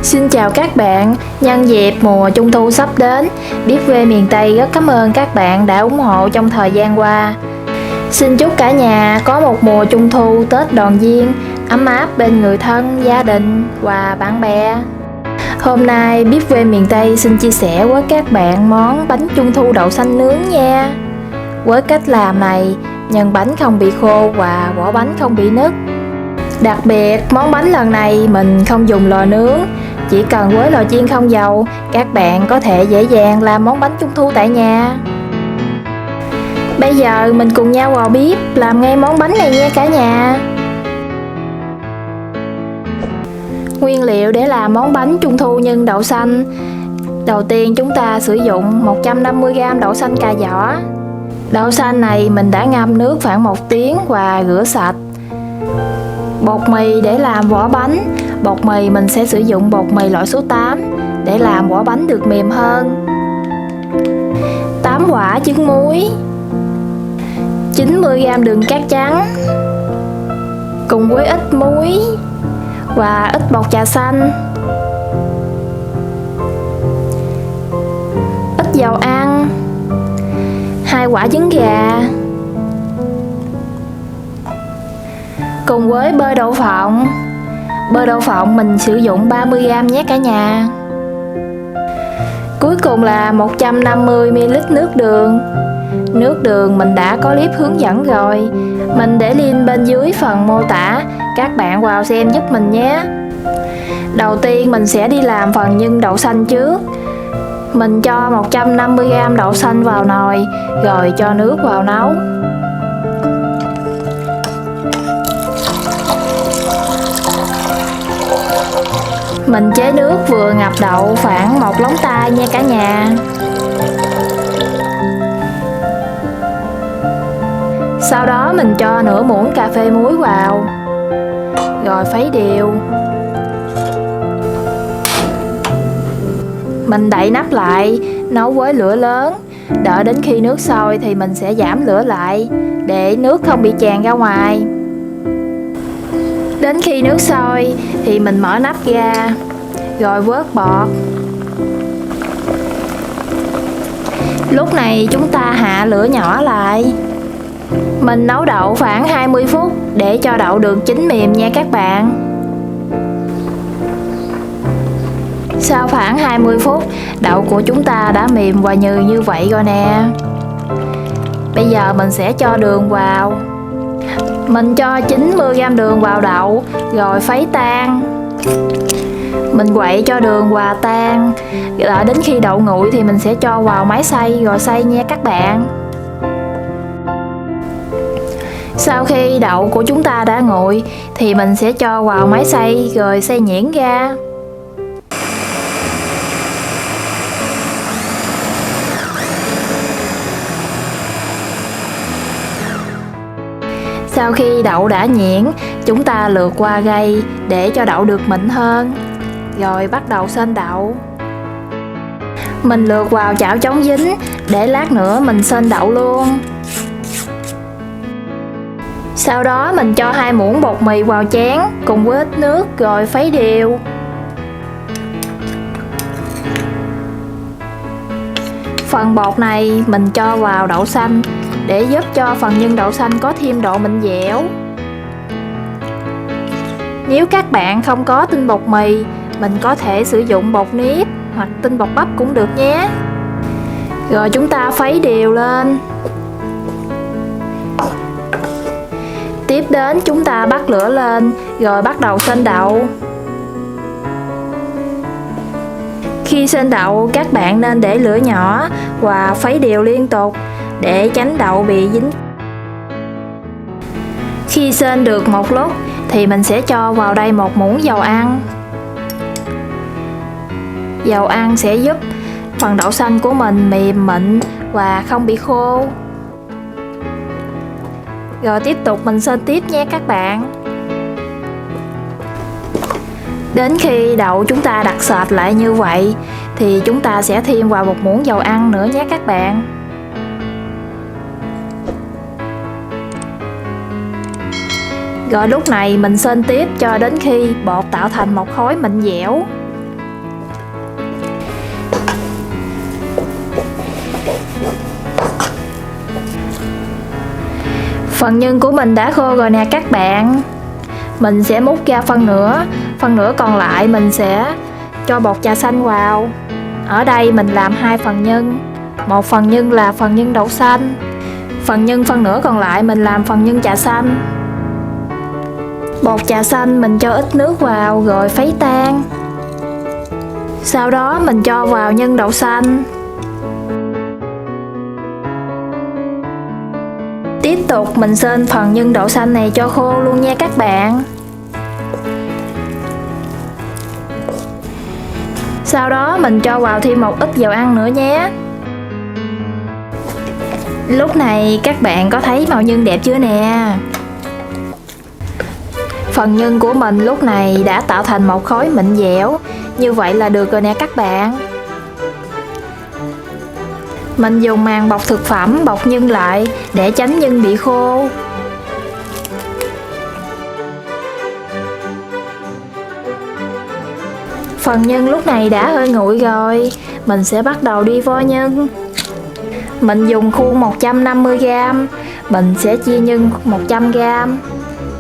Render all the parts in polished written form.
Xin chào các bạn, nhân dịp mùa Trung thu sắp đến, Biết Quê Miền Tây rất cảm ơn các bạn đã ủng hộ trong thời gian qua. Xin chúc cả nhà có một mùa Trung thu Tết đoàn viên, ấm áp bên người thân, gia đình và bạn bè. Hôm nay Biết Quê Miền Tây xin chia sẻ với các bạn món bánh Trung thu đậu xanh nướng nha. Với cách làm này, nhân bánh không bị khô và vỏ bánh không bị nứt. Đặc biệt, món bánh lần này mình không dùng lò nướng, chỉ cần với lò chiên không dầu, các bạn có thể dễ dàng làm món bánh Trung thu tại nhà. Bây giờ mình cùng nhau vào bếp làm ngay món bánh này nha cả nhà. Nguyên liệu để làm món bánh Trung thu nhân đậu xanh. Đầu tiên chúng ta sử dụng 150g đậu xanh cà vỏ. Đậu xanh này mình đã ngâm nước khoảng 1 tiếng và rửa sạch. Bột mì để làm vỏ bánh. Bột mì mình sẽ sử dụng bột mì loại số 8 để làm vỏ bánh được mềm hơn. 8 quả trứng muối, 90g đường cát trắng cùng với ít muối và ít bột trà xanh, ít dầu ăn, 2 quả trứng gà cùng với bơ đậu phộng. Bơ đậu phộng mình sử dụng 30g nhé cả nhà. Cuối cùng là 150ml nước đường. Nước đường mình đã có clip hướng dẫn rồi, mình để link bên dưới phần mô tả, các bạn vào xem giúp mình nhé. Đầu tiên mình sẽ đi làm phần nhân đậu xanh trước. Mình cho 150g đậu xanh vào nồi, rồi cho nước vào nấu. Mình chế nước vừa ngập đậu khoảng 1 lóng tay nha cả nhà. Sau đó mình cho nửa muỗng cà phê muối vào, rồi khuấy đều. Mình đậy nắp lại, nấu với lửa lớn. Đợi đến khi nước sôi thì mình sẽ giảm lửa lại, để nước không bị tràn ra ngoài. Đến khi nước sôi thì mình mở nắp ra, rồi vớt bọt. Lúc này chúng ta hạ lửa nhỏ lại. Mình nấu đậu khoảng 20 phút để cho đậu được chín mềm nha các bạn. Sau khoảng 20 phút, đậu của chúng ta đã mềm và nhừ như vậy rồi nè. Bây giờ mình sẽ cho đường vào. Mình cho 90g đường vào đậu, rồi khuấy tan. Mình quậy cho đường hòa tan. Đợi đến khi đậu nguội thì mình sẽ cho vào máy xay rồi xay nha các bạn. Sau khi đậu của chúng ta đã nguội thì mình sẽ cho vào máy xay rồi xay nhuyễn ra. Sau khi đậu đã nhuyễn, chúng ta lượt qua gây để cho đậu được mịn hơn. Rồi bắt đầu xên đậu. Mình lượt vào chảo chống dính để lát nữa mình xên đậu luôn. Sau đó mình cho 2 muỗng bột mì vào chén cùng với ít nước rồi khuấy đều. Phần bột này mình cho vào đậu xanh để giúp cho phần nhân đậu xanh có thêm độ mịn dẻo. Nếu các bạn không có tinh bột mì, mình có thể sử dụng bột nếp hoặc tinh bột bắp cũng được nhé. Rồi chúng ta khuấy đều lên. Tiếp đến chúng ta bắt lửa lên rồi bắt đầu xên đậu. Khi xên đậu, các bạn nên để lửa nhỏ và khuấy đều liên tục để tránh đậu bị dính. Khi xên được một lúc thì mình sẽ cho vào đây 1 muỗng dầu ăn. Dầu ăn sẽ giúp phần đậu xanh của mình mềm mịn và không bị khô. Rồi tiếp tục mình xên tiếp nha các bạn. Đến khi đậu chúng ta đặc sệt lại như vậy thì chúng ta sẽ thêm vào 1 muỗng dầu ăn nữa nhé các bạn. Rồi lúc này mình xên tiếp cho đến khi bột tạo thành một khối mịn dẻo. Phần nhân của mình đã khô rồi nè các bạn. Mình sẽ múc ra phân nửa còn lại mình sẽ cho bột trà xanh vào. Ở đây mình làm 2 phần nhân. Một phần nhân là phần nhân đậu xanh. Phân nửa còn lại mình làm phần nhân trà xanh. Bột trà xanh mình cho ít nước vào rồi khuấy tan. Sau đó mình cho vào nhân đậu xanh. Tiếp tục mình xên phần nhân đậu xanh này cho khô luôn nha các bạn. Sau đó mình cho vào thêm một ít dầu ăn nữa nhé. Lúc này các bạn có thấy màu nhân đẹp chưa nè? Phần nhân của mình lúc này đã tạo thành một khối mịn dẻo. Như vậy là được rồi nè các bạn. Mình dùng màng bọc thực phẩm bọc nhân lại để tránh nhân bị khô. Phần nhân lúc này đã hơi nguội rồi. Mình sẽ bắt đầu đi vo nhân. Mình dùng khuôn 150g. Mình sẽ chia nhân 100g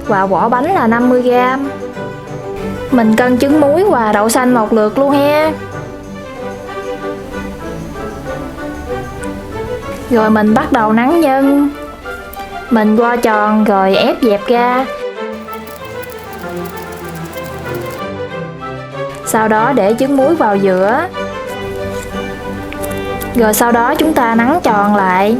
và vỏ bánh là 50g. Mình cân trứng muối và đậu xanh một lượt luôn ha. Rồi mình bắt đầu nắn nhân. Mình vo tròn rồi ép dẹp ra. Sau đó để trứng muối vào giữa. Rồi sau đó chúng ta nắn tròn lại.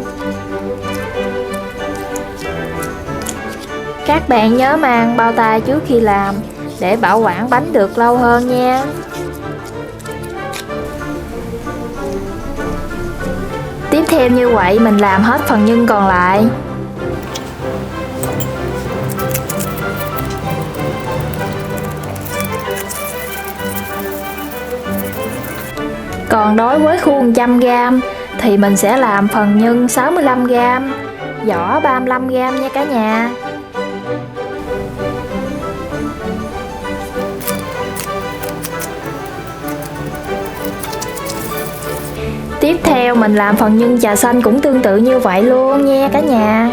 Các bạn nhớ mang bao tay trước khi làm để bảo quản bánh được lâu hơn nha. Tiếp theo như vậy mình làm hết phần nhân còn lại. Còn đối với khuôn 100g thì mình sẽ làm phần nhân 65g, vỏ 35g nha cả nhà. Tiếp theo mình làm phần nhân trà xanh cũng tương tự như vậy luôn nha cả nhà.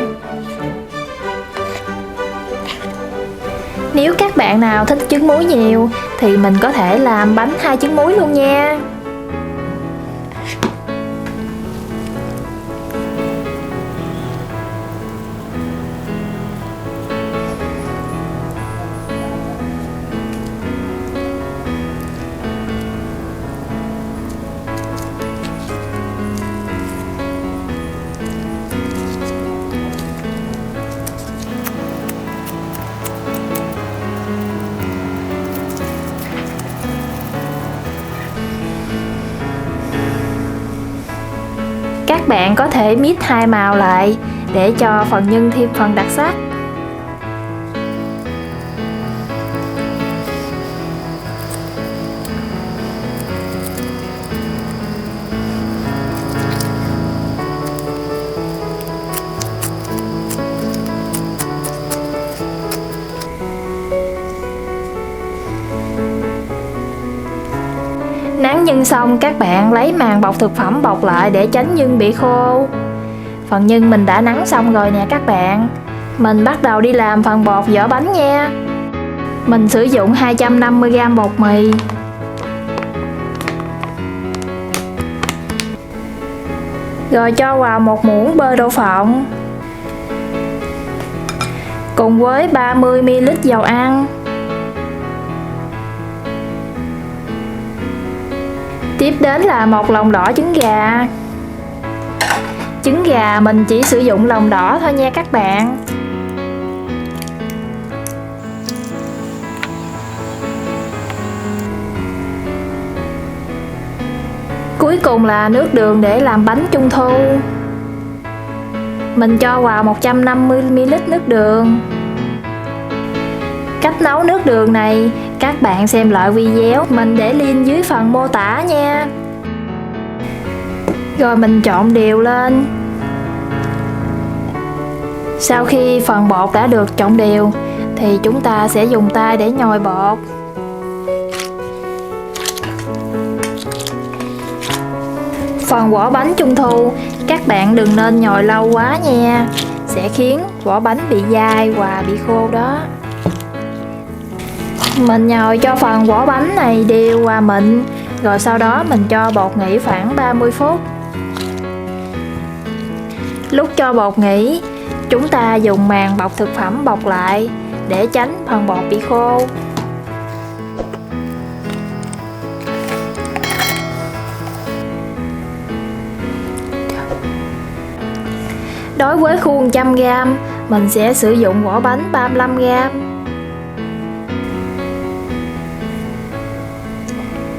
Nếu các bạn nào thích trứng muối nhiều thì mình có thể làm bánh 2 trứng muối luôn nha. Các bạn có thể mix hai màu lại để cho phần nhân thêm phần đặc sắc. Nắn nhân xong các bạn lấy màng bọc thực phẩm bọc lại để tránh nhân bị khô. Phần nhân mình đã nắn xong rồi nè các bạn. Mình bắt đầu đi làm phần bột vỏ bánh nha. Mình sử dụng 250g bột mì. Rồi cho vào một muỗng bơ đậu phộng cùng với 30ml dầu ăn. Tiếp đến là một lòng đỏ trứng gà. Trứng gà mình chỉ sử dụng lòng đỏ thôi nha các bạn. Cuối cùng là nước đường để làm bánh trung thu. Mình cho vào 150ml nước đường. Cách nấu nước đường này các bạn xem lại video mình để link dưới phần mô tả nha. Rồi mình trộn đều lên. Sau khi phần bột đã được trộn đều thì chúng ta sẽ dùng tay để nhồi bột. Phần vỏ bánh trung thu, các bạn đừng nên nhồi lâu quá nha, sẽ khiến vỏ bánh bị dai và bị khô đó. Mình nhồi cho phần vỏ bánh này đều và mịn, rồi sau đó mình cho bột nghỉ khoảng 30 phút. Lúc cho bột nghỉ, chúng ta dùng màng bọc thực phẩm bọc lại để tránh phần bột bị khô. Đối với khuôn 100g, mình sẽ sử dụng vỏ bánh 35g.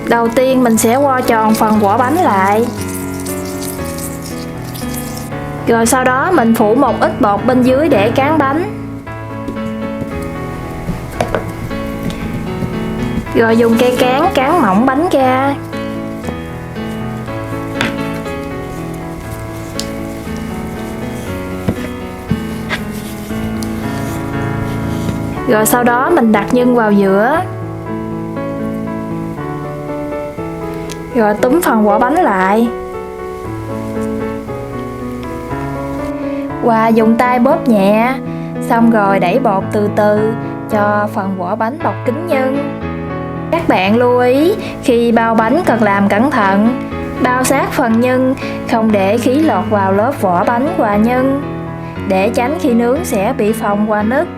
Đầu tiên mình sẽ vo tròn phần vỏ bánh lại. Rồi sau đó mình phủ một ít bột bên dưới để cán bánh. Rồi dùng cây cán mỏng bánh ra. Rồi sau đó mình đặt nhân vào giữa. Rồi túm phần vỏ bánh lại. Và dùng tay bóp nhẹ, xong rồi đẩy bột từ từ cho phần vỏ bánh bọc kín nhân. Các bạn lưu ý khi bao bánh cần làm cẩn thận, bao sát phần nhân, không để khí lọt vào lớp vỏ bánh và nhân, để tránh khi nướng sẽ bị phồng và nứt.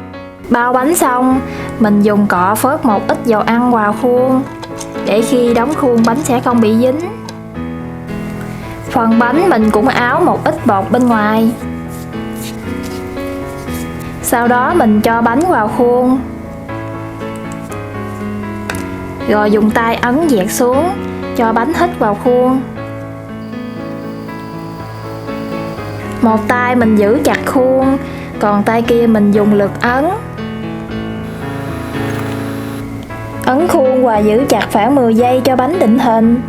Bao bánh xong, mình dùng cọ phớt một ít dầu ăn vào khuôn, để khi đóng khuôn bánh sẽ không bị dính. Phần bánh mình cũng áo một ít bột bên ngoài. Sau đó mình cho bánh vào khuôn. Rồi dùng tay ấn dẹt xuống, cho bánh hít vào khuôn. Một tay mình giữ chặt khuôn, còn tay kia mình dùng lực ấn. Ấn khuôn và giữ chặt khoảng 10 giây cho bánh định hình.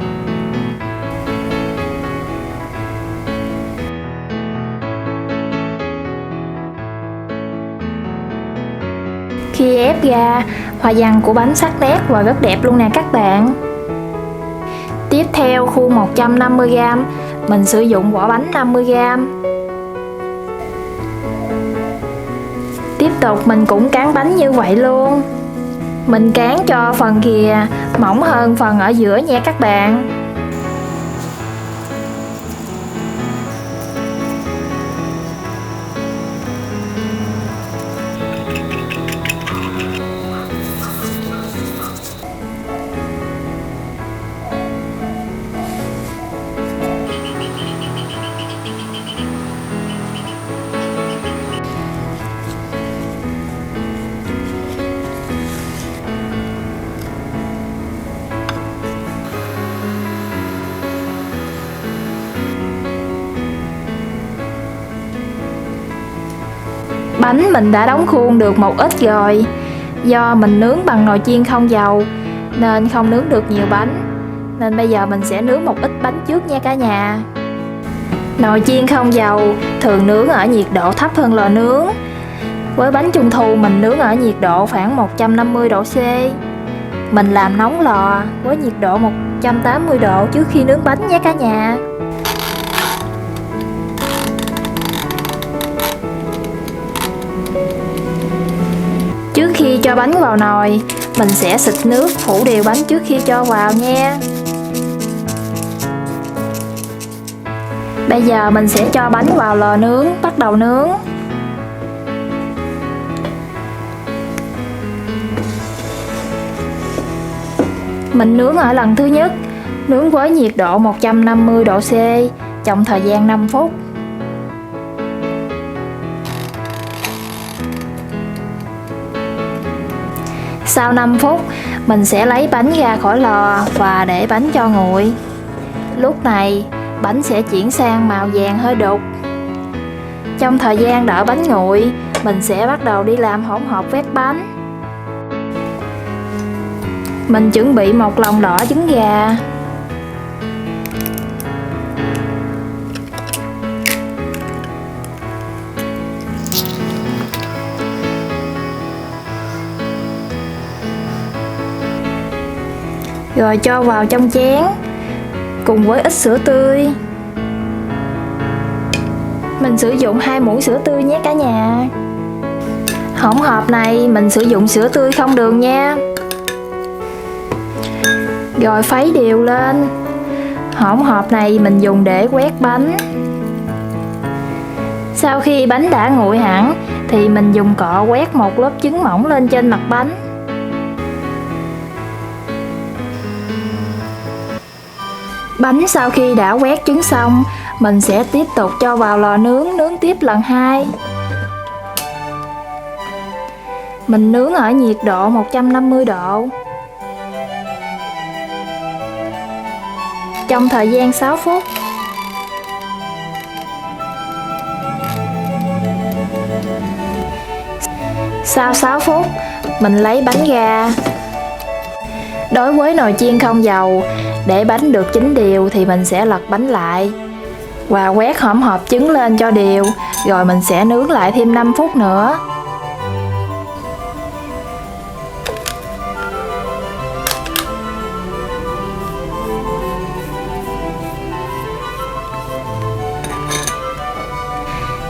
Khi ép ra, hoa văn của bánh sắc nét và rất đẹp luôn nè các bạn. Tiếp theo khuôn 150g, mình sử dụng vỏ bánh 50g. Tiếp tục mình cũng cán bánh như vậy luôn. Mình cán cho phần kìa mỏng hơn phần ở giữa nha các bạn. Bánh mình đã đóng khuôn được một ít rồi. Do mình nướng bằng nồi chiên không dầu nên không nướng được nhiều bánh, nên bây giờ mình sẽ nướng một ít bánh trước nha cả nhà. Nồi chiên không dầu thường nướng ở nhiệt độ thấp hơn lò nướng. Với bánh trung thu mình nướng ở nhiệt độ khoảng 150 độ C. Mình làm nóng lò với nhiệt độ 180 độ trước khi nướng bánh nhé cả nhà. Trước khi cho bánh vào nồi, mình sẽ xịt nước phủ đều bánh trước khi cho vào nha. Bây giờ mình sẽ cho bánh vào lò nướng, bắt đầu nướng. Mình nướng ở lần thứ nhất, nướng với nhiệt độ 150 độ C trong thời gian 5 phút. Sau 5 phút, mình sẽ lấy bánh ra khỏi lò và để bánh cho nguội. Lúc này, bánh sẽ chuyển sang màu vàng hơi đục. Trong thời gian đợi bánh nguội, mình sẽ bắt đầu đi làm hỗn hợp vét bánh. Mình chuẩn bị một lòng đỏ trứng gà, rồi cho vào trong chén cùng với ít sữa tươi. Mình sử dụng 2 muỗng sữa tươi nhé cả nhà. Hỗn hợp này mình sử dụng sữa tươi không đường nha. Rồi khuấy đều lên. Hỗn hợp này mình dùng để quét bánh. Sau khi bánh đã nguội hẳn thì mình dùng cọ quét một lớp trứng mỏng lên trên mặt bánh. Bánh sau khi đã quét trứng xong, mình sẽ tiếp tục cho vào lò nướng, nướng tiếp lần 2. Mình nướng ở nhiệt độ 150 độ. Trong thời gian 6 phút. Sau 6 phút, mình lấy bánh ra. Đối với nồi chiên không dầu, để bánh được chín đều thì mình sẽ lật bánh lại và quét hỗn hợp trứng lên cho đều, rồi mình sẽ nướng lại thêm 5 phút nữa.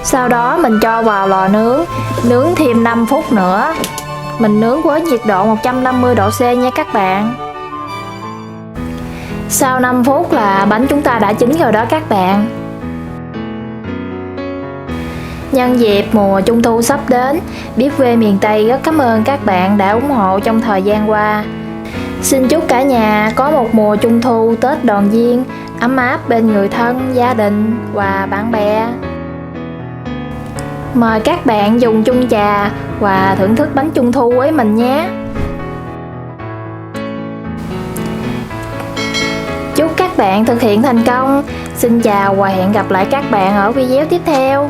Sau đó mình cho vào lò nướng, nướng thêm 5 phút nữa. Mình nướng với nhiệt độ 150 độ C nha các bạn. Sau 5 phút là bánh chúng ta đã chín rồi đó các bạn. Nhân dịp mùa Trung thu sắp đến, Bếp quê miền Tây rất cảm ơn các bạn đã ủng hộ trong thời gian qua. Xin chúc cả nhà có một mùa Trung thu Tết đoàn viên, ấm áp bên người thân, gia đình và bạn bè. Mời các bạn dùng chung trà và thưởng thức bánh Trung thu với mình nhé. Chúc các bạn thực hiện thành công. Xin chào và hẹn gặp lại các bạn ở video tiếp theo.